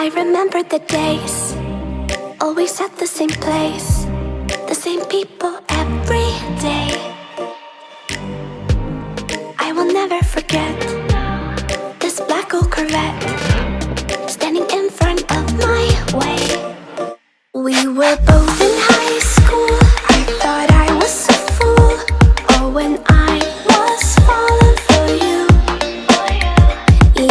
I remember the days, always at the same place, the same people every day. I will never forget this black old Corvette standing in front of my way. We were both in high school. I thought I was a fool. Oh, when I was falling for you.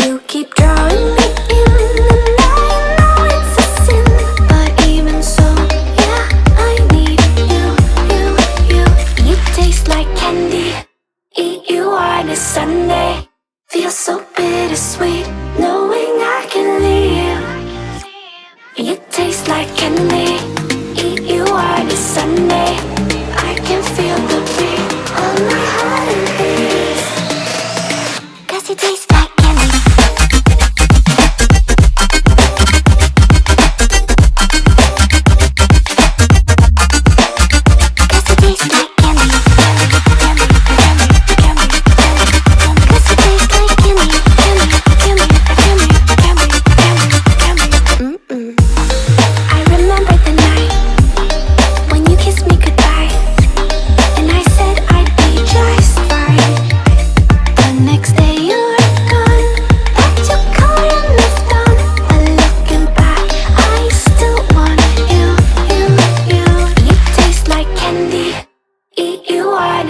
You keep drawing me in, and I know it's a sin, but even so, yeah, I need you. You taste like candy. Eat you on a Sunday. Feels so bittersweet knowing I can leave. You taste like candy. Eat you on a Sunday. I can feel the beat of my heart and beats. 'Cause you taste like candy.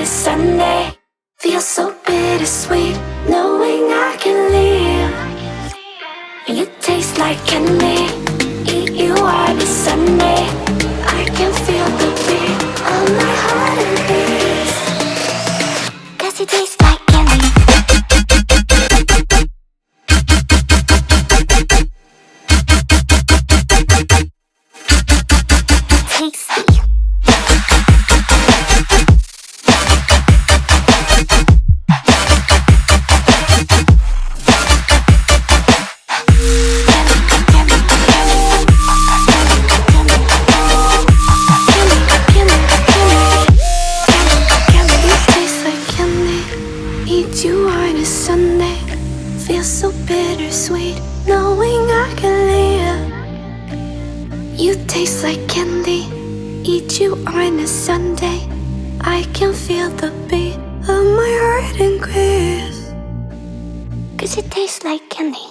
Sunday feels so bittersweet knowing I can leave. You taste like candy. Eat you on a Sunday. I can feel the beat of my heart and beats. 'Cause you taste like candy. Tasty. You on a Sunday, feels so bittersweet knowing I can live. You taste like candy. Eat you on a Sunday. I can feel the beat of my heart increase. 'Cause it tastes like candy.